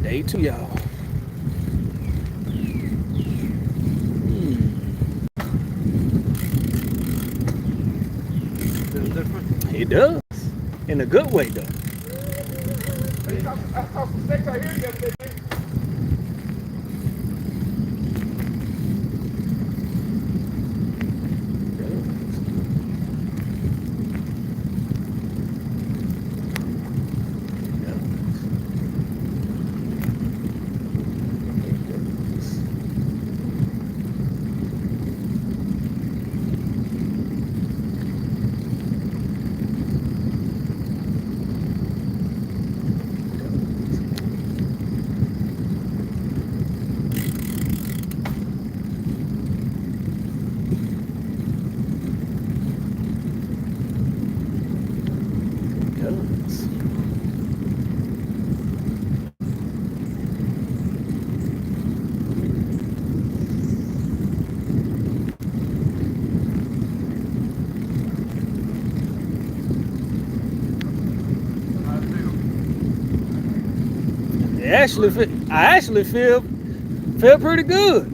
Day two, y'all. Feels different. It does. In a good way, though. I saw some steaks out here the other day. I actually feel pretty good.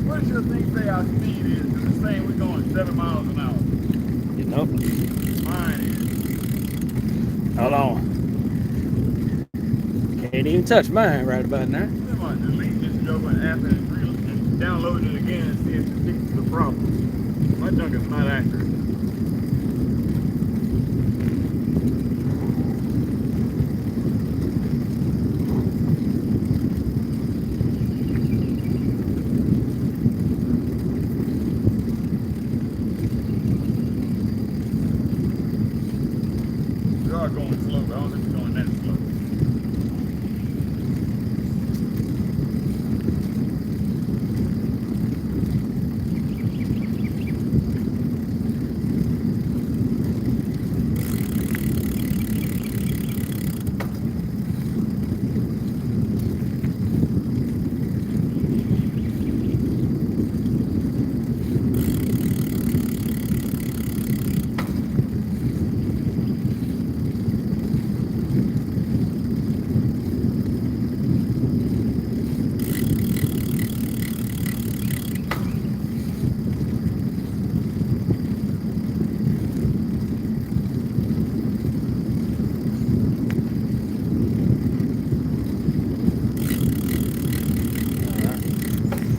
What does your thing say our speed is? Is it saying we're going 7 miles an hour? You know. Mine is. Hold on. Can't even touch mine right about now. Come on, delete this joke and app and download it again and see if it fixes the problem. My junk is not accurate. We are going slow, but I don't think we're going that slow.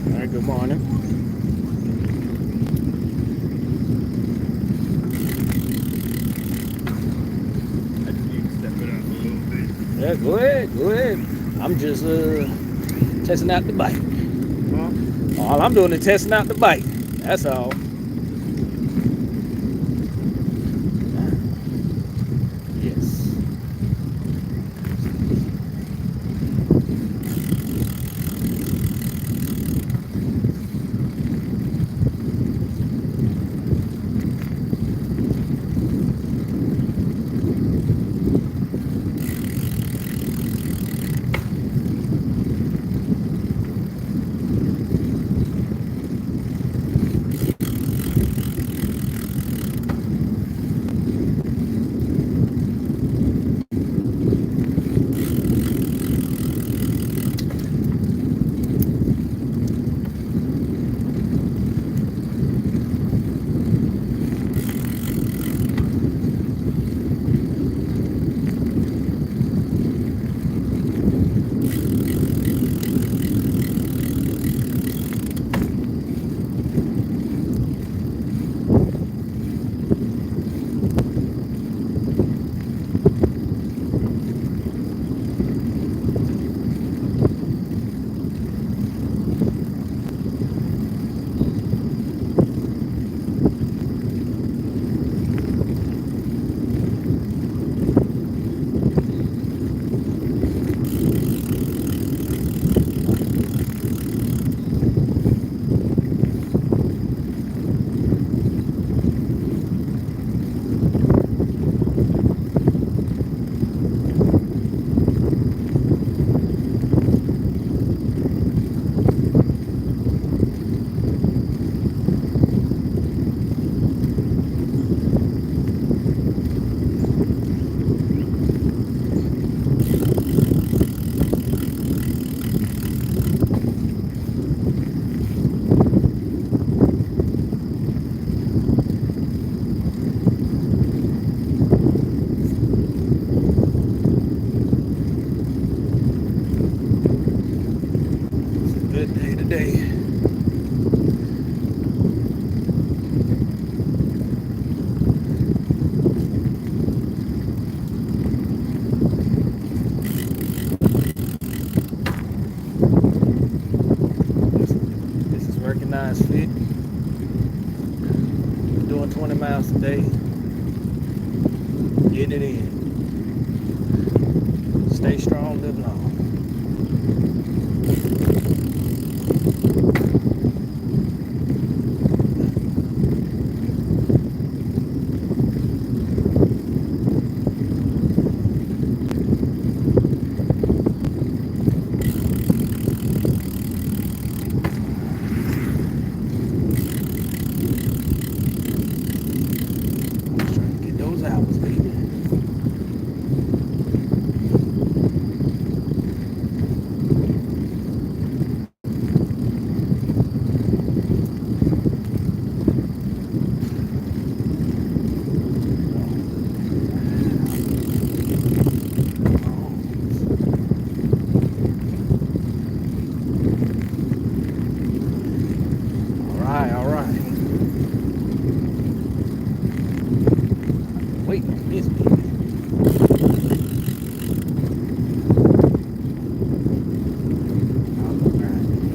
All right, good morning. I just need to step it up a little bit. Yeah, go ahead, go ahead. I'm just testing out the bike. Huh? All I'm doing is testing out the bike. That's all. Yes. miles a day. Getting it in. Stay strong, live long. Trying to get those hours, baby. All right. Wait on this, baby. All right.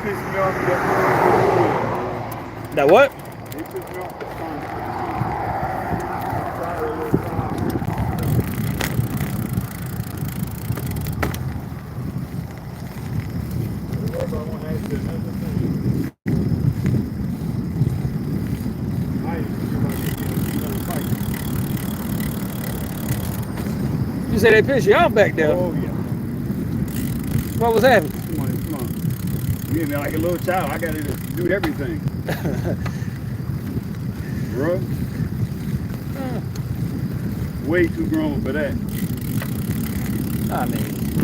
pissed me off that That what? It pissed me off the phone. You said they pissed you off back there. Oh yeah. What was happening? Come on. You hit me like a little child. I got to do everything. Bro. Way too grown for that. I mean,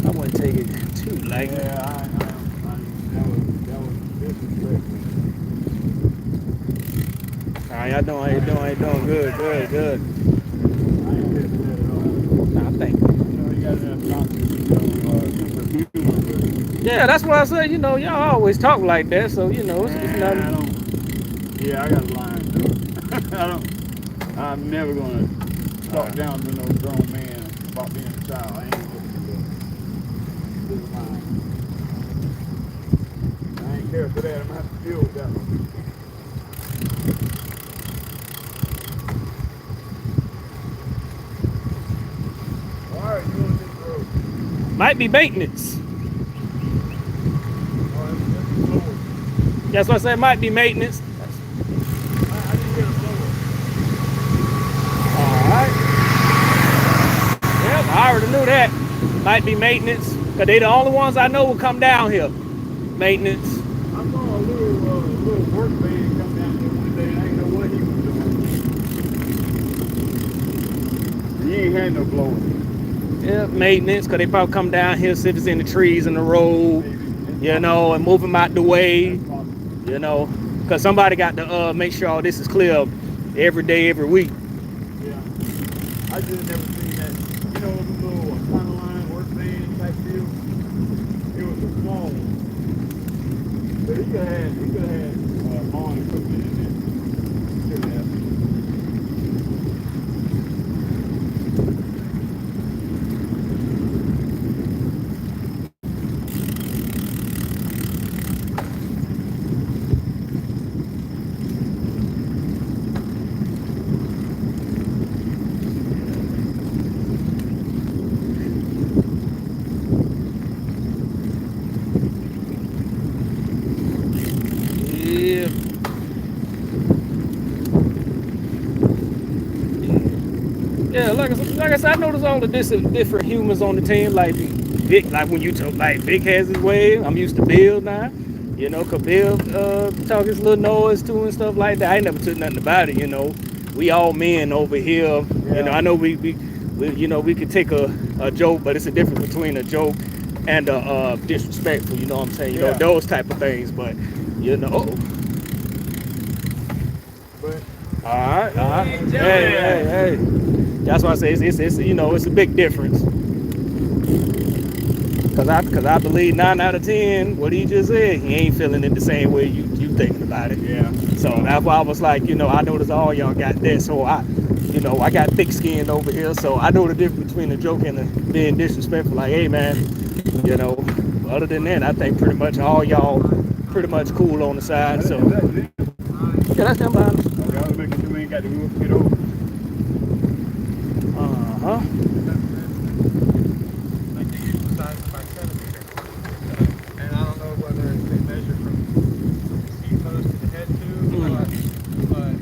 I wouldn't take it too lightly. Yeah, that was disrespectful. How y'all doing? How you doing? How you doing? Good. I ain't missing that at all. Nah, thank you. You know, you got enough confidence, Yeah, that's what I said. You know, y'all always talk like that, so you know, it's nothing. Yeah, I got a line though. I'm never gonna talk down to no grown man about being a child. I ain't looking to this line. I ain't care for that. I'm gonna have to deal with that one. Why are you on this road? Might be maintenance. Oh, That's what I said. Might be maintenance. I didn't get a blower. Might be maintenance, cause they the only ones I know will come down here. Maintenance. I saw a little work van come down there one day, and I didn't know what he was doing. He ain't had no blower. Yeah, maintenance, cause they probably come down here, see if it's in the trees in the road, you know, and move them out the way, you know, cause somebody got to make sure all this is clear every day, every week. Yeah, I just never seen that. You know, the little kind of line work van type deal. It was a small one, but he could have had lawn equipment in there. Could have. Yeah. Yeah, like I said, I noticed all the different humans on the team. Like Vic, like when you talk, like Vic has his way. I'm used to Bill now. You know, cause Bill talk his little noise too and stuff like that. I ain't never took nothing about it. You know, we all men over here. Yeah. You know, I know we you know, we could take a joke, but it's a difference between a joke and a disrespectful. You know what I'm saying? You know, Yeah. those type of things. But you know, But all right. Hey. That's why I say it's you know, it's a big difference. Cause I believe 9 out of 10 what he just said, he ain't feeling it the same way you thinking about it. yeah, So that's why I was like, you know, I noticed all y'all got that, so I got thick skinned over here, so I know the difference between the joke and the being disrespectful. Like, hey man, you know. Other than that, I think pretty much all y'all pretty much cool on the side. So that's it. yeah, that's them behind us. Okay, I was making sure we ain't got to get over. Uh-huh. Like they use the size by centimeter. And I don't know whether they measure from the seat post to the head tube, but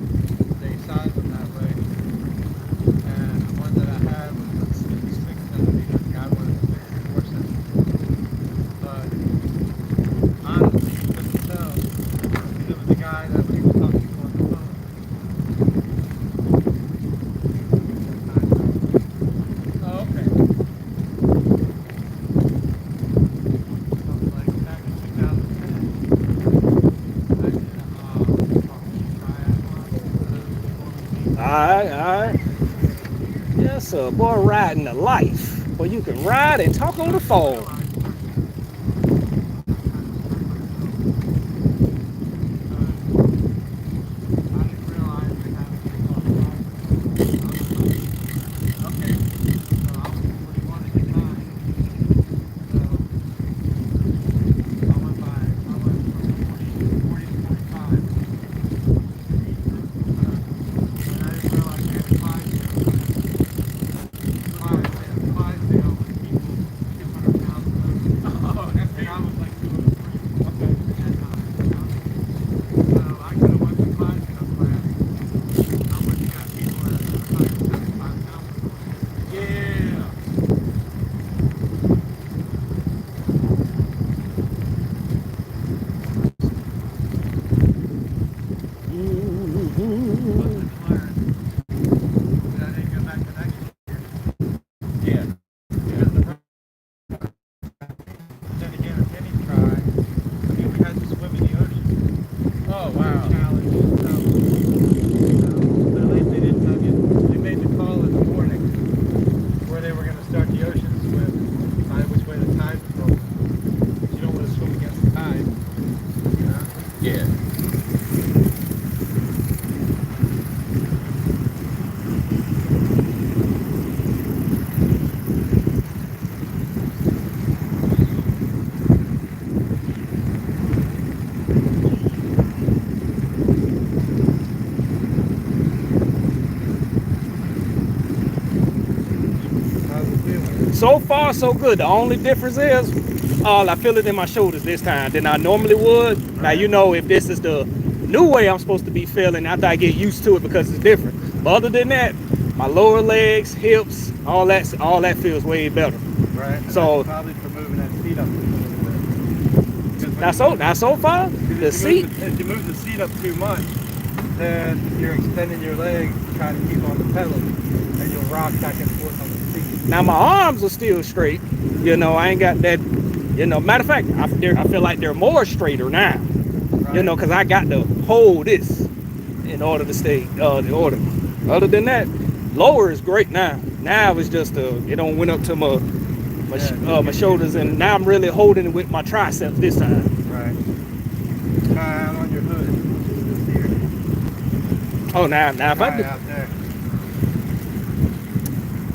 they size them that way. And the one that I had was 6 centimeters. The guy wanted 4 centimeters. But honestly, you couldn't tell. It was the guy that we were talking to on the phone. Oh, okay. Like back in 2010, I did a triathlon. All right. Yes, sir. Boy, riding the life. Boy, you can ride and talk on the phone. So far, so good. The only difference is, I feel it in my shoulders this time than I normally would. Now, you know, if this is the new way I'm supposed to be feeling after I get used to it because it's different. But other than that, my lower legs, hips, all that feels way better. Right. And So- that's probably for moving that seat up just a little bit. 'Cause when Not so far. Because The seat. if you move the seat up too much, then you're extending your leg trying to keep on the pedal, and you'll rock back and forth on the seat. Now my arms are still straight. You know, I ain't got that. You know, matter of fact, I feel like they're more straighter now. Right? You know, because I got to hold this in order to stay in order. Other than that, lower is great now. Now it's just it don't went up to my shoulders, and now I'm really holding it with my triceps this time. Right. Try out on your hood, which is this here. Oh, now if I Try do, out there.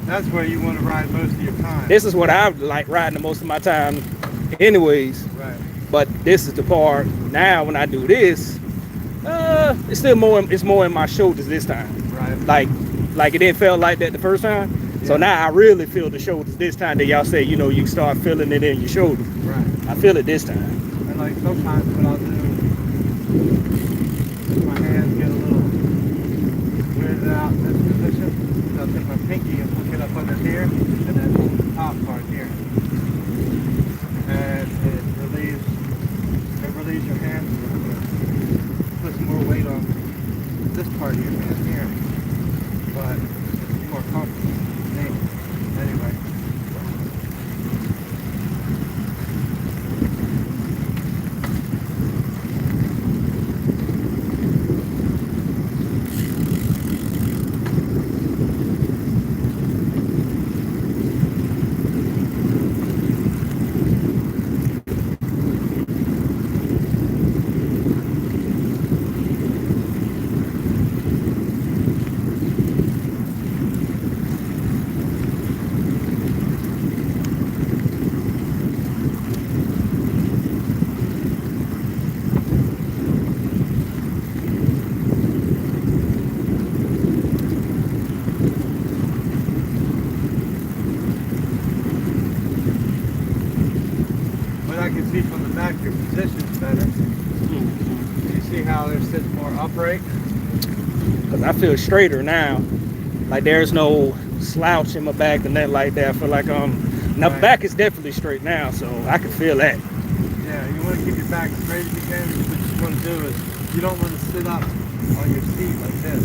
That's where you want to ride most of your time. this is what I like riding the most of my time, anyways. Right. But this is the part now when I do this, it's still more. It's more in my shoulders this time. Right. Like it didn't feel like that the first time. So Yeah. now I really feel the shoulders this time. That y'all say, you know, you start feeling it in your shoulders. Right. I feel it this time. And like sometimes what I'll do is my hands get a little weirded out in this position. So I'll take my pinky and hook it up under here and then hold the top part here. And it relieves your hands a little bit. Puts more weight on this part of your hand here. But it's more comfortable for me. Anyway. But I can see from the back your position's better. You see how they're sitting more upright? Cause I feel straighter now. Like there's no slouch in my back and nothing like that. I feel like now Right. back is definitely straight now, so I can feel that. Yeah, you want to keep your back straight as you can. What you want to do is you don't want to sit up on your seat like this.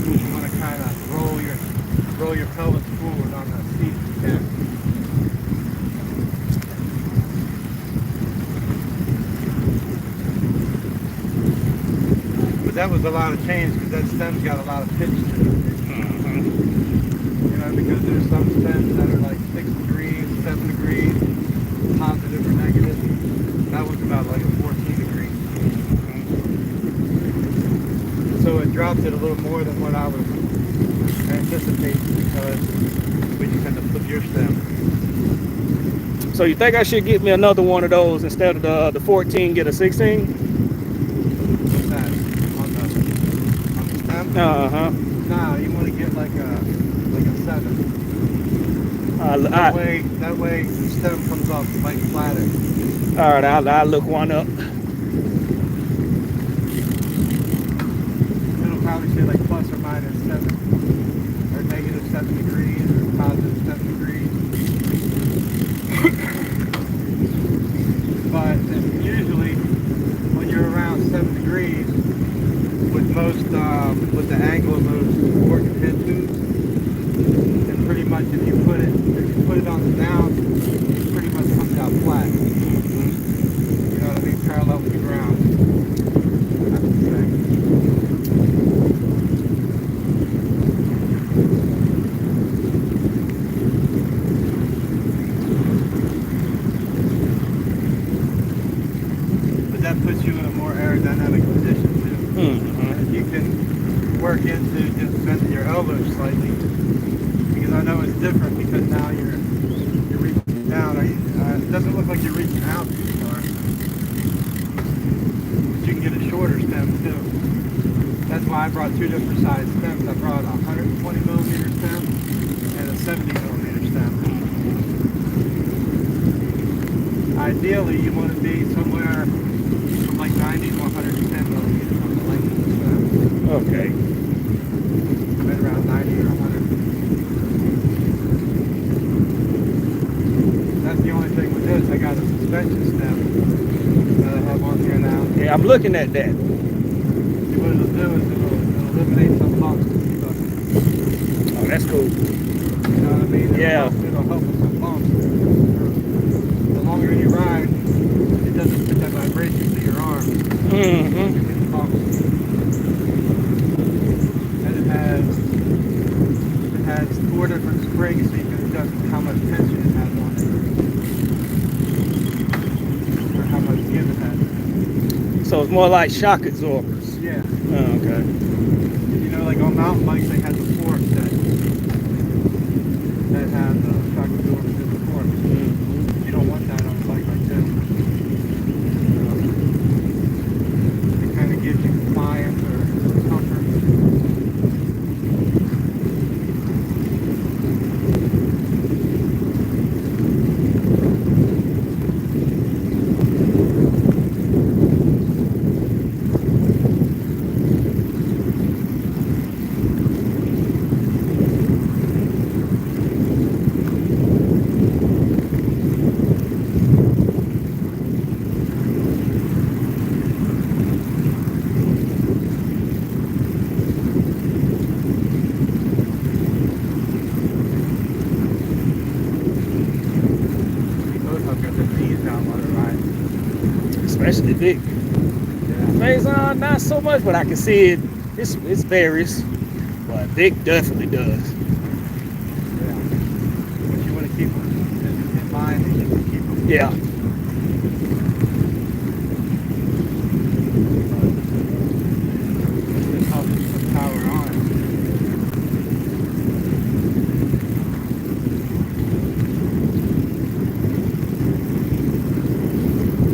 You want to kind of roll your pelvis forward on the seat if you can. But that was a lot of change because that stem's got a lot of pitch to it. You know, because there's some stems that are like 6 degrees, 7 degrees, positive or negative. That was about like a 14 degrees. So it dropped it a little more than what I was anticipating because when you kind of flip your stem. So you think I should get me another one of those instead of the 14, get a 16? What's that? On the stem? Uh-huh. No, you want to get like a 7. That way the stem comes off like flatter. All right, I'll look one up. It'll probably say like plus or minus 7, or negative 7 degrees, or positive 7 degrees. But usually, when you're around 7 degrees, with the angle of those organ head tubes, and pretty much if you put it on the down, it pretty much comes out flat. You know what I mean? Parallel with the ground. I would say. But that puts you in a more aerodynamic position too. And you can work into just bending your elbows slightly, because I know it's different because now you're reaching down. It doesn't look like you're reaching out too far. But you can get a shorter stem too. That's why I brought 2 different size stems. I brought a 120 millimeter stem and a 70 millimeter stem. Ideally, you want to be somewhere from like 90 to 110 millimeters on the length of the stem. Okay. Right around 90 or 100. suspension stem that I have on here now. Yeah, I'm looking at that. What it'll do is it'll eliminate some bumps. Oh, that's cool. You know what I mean? Yeah. It'll help with some bumps. The longer you ride, it doesn't put that vibration to your arm. Mm-hmm. You get the bumps. And it has 4 different springs so you can adjust how much tension it has on it. Or how much give it has. So it's more like shock absorbers. Yeah. Oh, okay. You know, like on mountain bikes, they have the forks that have the shock absorbers in the forks. Mm-hmm. You don't want that on a bike like this. It kind of gives you compliance or comfort. Those have got the knees down while they're riding. Especially big. Yeah. Maison, not so much, but I can see it. It's varies. But Vic definitely does. Yeah. But you want to keep them in mind that you can keep them. Yeah. This helps keep the power on.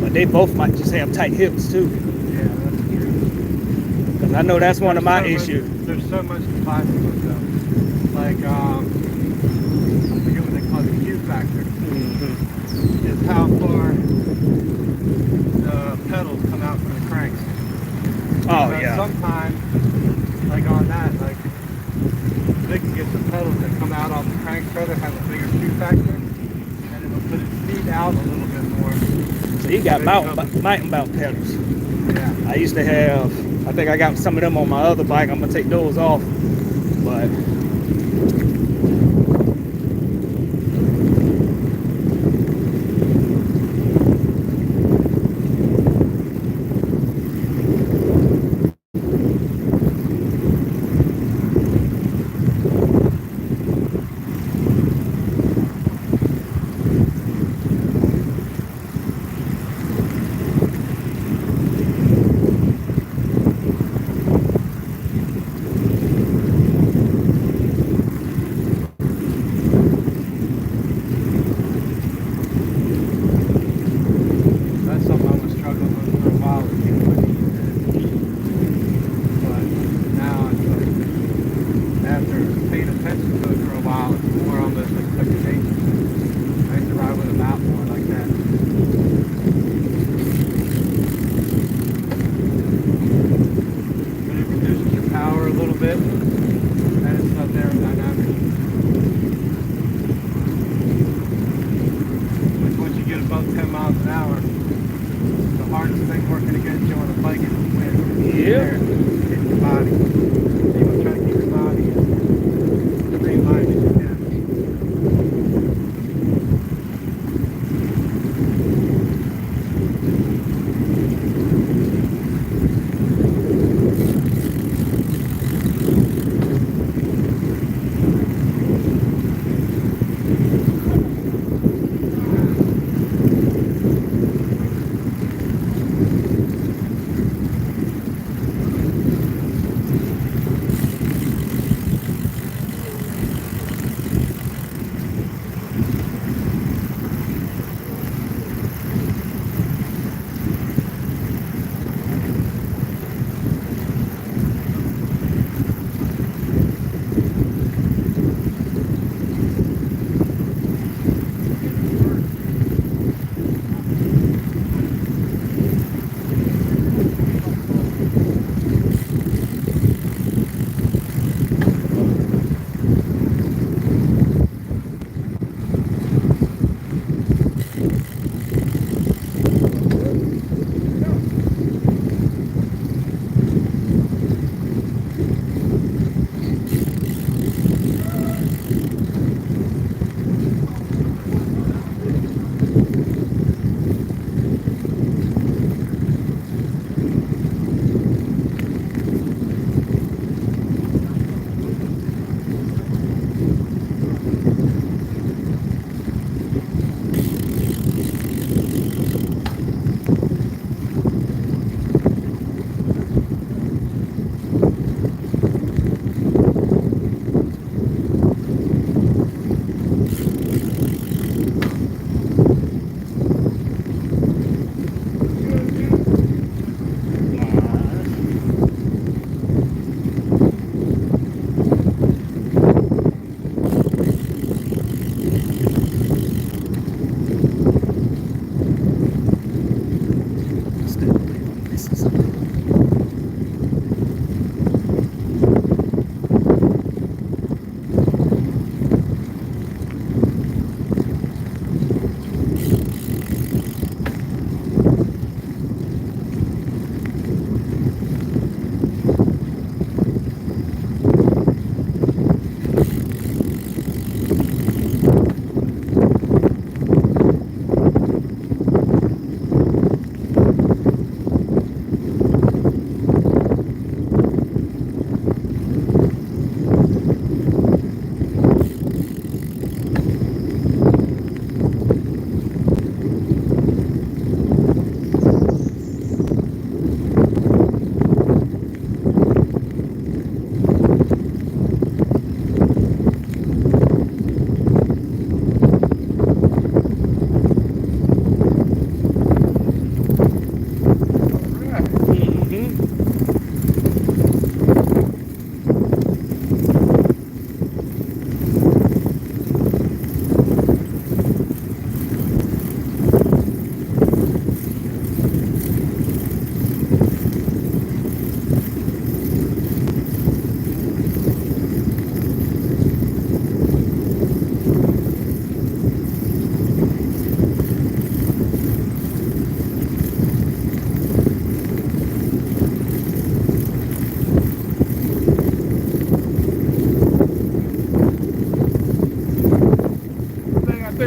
But they both might just have tight hips too. Yeah, that's true. Because I know that's one of my There's so issues. much- There's so much to buy from them. Like, I forget what they call it, the Q factor. Mm-hmm. Is how far the pedals come out from the cranks. Oh, But yeah. sometimes, like on that, like they can get the pedals that come out off the crank treader have a bigger Q factor, and it'll put its feet out a little bit more. So you got mountain bout pedals. Yeah. I used to have, I think I got some of them on my other bike. I'm going to take those off. But That's something I was struggling with for a while to keep my knees in. But now it's like, after paying attention to it for a while, it's more almost like second nature. I used to ride with a mouth more like that. But it reduces your power a little bit, and it's not aerodynamic. But once you get above 10 miles an hour, the hardest thing working against you on a bike is the wind. Yeah. Hitting your body. So you want to try to keep your body as streamlined as you can.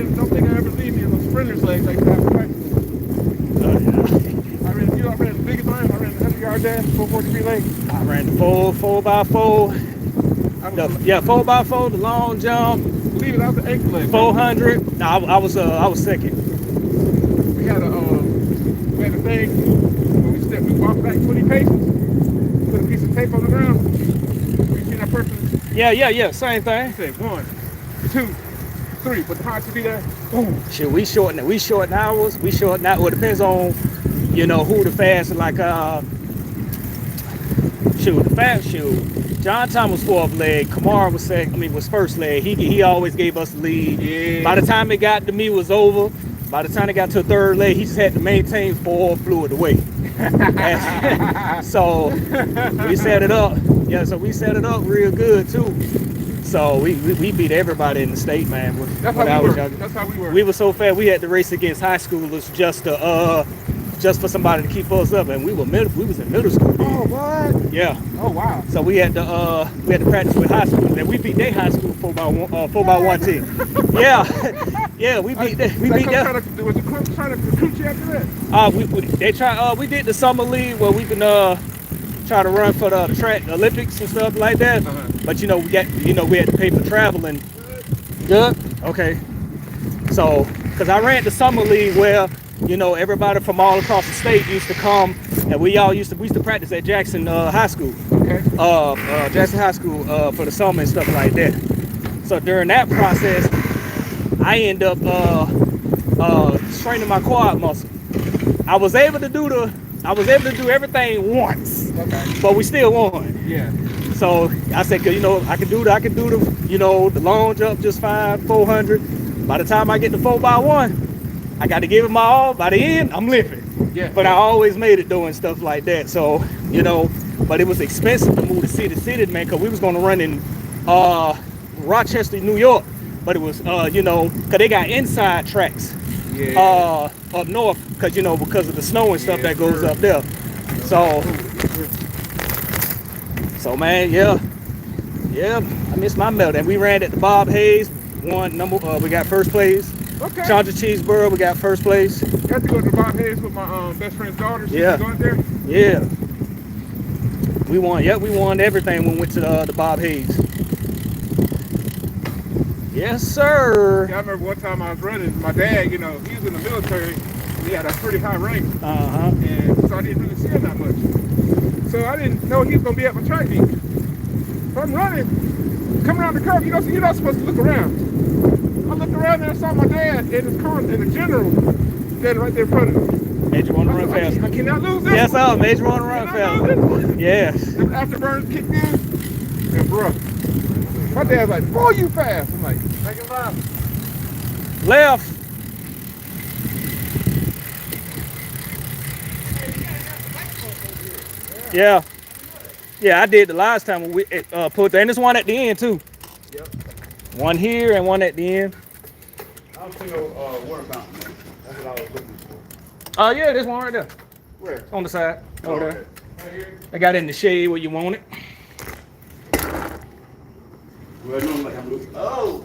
don't think I ever seen me in those sprinter's legs like that in high school. I ran, you know, I ran the biggest line. I ran the 100-yard dash, 443 leg. I ran the 4x4. I was, Yeah, 4x4, the long jump, believe it, I was the ankle leg. 400. No, I was second. We had a thing where we walked back 20 paces, put a piece of tape on the ground. You seen that person? Yeah, same thing. He said 1, 2, 3. But the hard to be there, boom. Shit, we shorten hours. We shorten out. Well, it depends on, you know, who the fast. Like, the fast shoot. John Thomas fourth leg. Kamar was was first leg. He always gave us the lead. Yeah. By the time it got to me, it was over. By the time it got to the third leg, he just had to maintain 4 fluid away. So we set it up. Yeah, so we set it up real good too. So we beat everybody in the state, man. That's how we were. That's how we were. We were so fast. We had to race against high schoolers just for somebody to keep us up, and we was in middle school. Oh, what? Yeah. Oh, wow. So we had to practice with high school, and we beat their high school 4x1 team. Yeah, we beat that. We beat that. Was the coach trying to recruit you after that? We did the summer league where we can try to run for the track Olympics and stuff like that. Uh-huh. But we had to pay for traveling. Good. Okay. So, cause I ran the summer league where everybody from all across the state used to come, and we used to practice at Jackson High School. Okay. Jackson High School for the summer and stuff like that. So during that process, I end up straining my quad muscle. I was able to do everything once, Okay. but we still won. Yeah. So I said, I can do the long jump just fine, 400. By the time I get to 4x1, I got to give it my all. By the end, I'm limping. Yeah. But I always made it doing stuff like that. So, but it was expensive to move to city, man, because we was going to run in Rochester, New York. But it was, because they got inside tracks up north, because of the snow and stuff that goes up there. So man, yeah, I missed my meltdown. We ran at the Bob Hayes, we got first place. Okay. Chandra Cheeseburger, we got first place. Got to go to Bob Hayes with my best friend's daughter. She Yeah. going there. Yeah. We won everything when we went to the Bob Hayes. Yes, sir. Yeah, I remember one time I was running. My dad, he was in the military. And he had a pretty high rank. Uh-huh. And so I didn't really see him that much. So I didn't know he was going to be at my track meet. So I'm running, come around the curve. You're not supposed to look around. I looked around and I saw my dad in his car, in the general, standing right there in front of me. Made you want to run I fast. cannot lose this. Yes, one. sir. Made you want to run fast. Yes. And afterburners kicked in, and bruh, my dad's like, boy, you fast. I'm like, take it left. Left. Yeah. Yeah, I did the last time when we put there. And there's one at the end, too. Yep. One here and one at the end. I don't see no water fountain. That's what I was looking for. Oh, yeah, there's one right there. Where? On the side. Over there. Right here. I got it in the shade where you want it. Oh.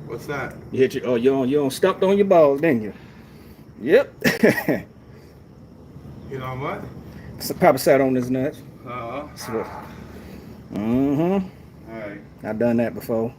What's that? You hit your, you on stuck on your balls, didn't you? Yep. You know what? So Papa sat on his nuts. Uh-huh. Mm-hmm. All right. I've done that before.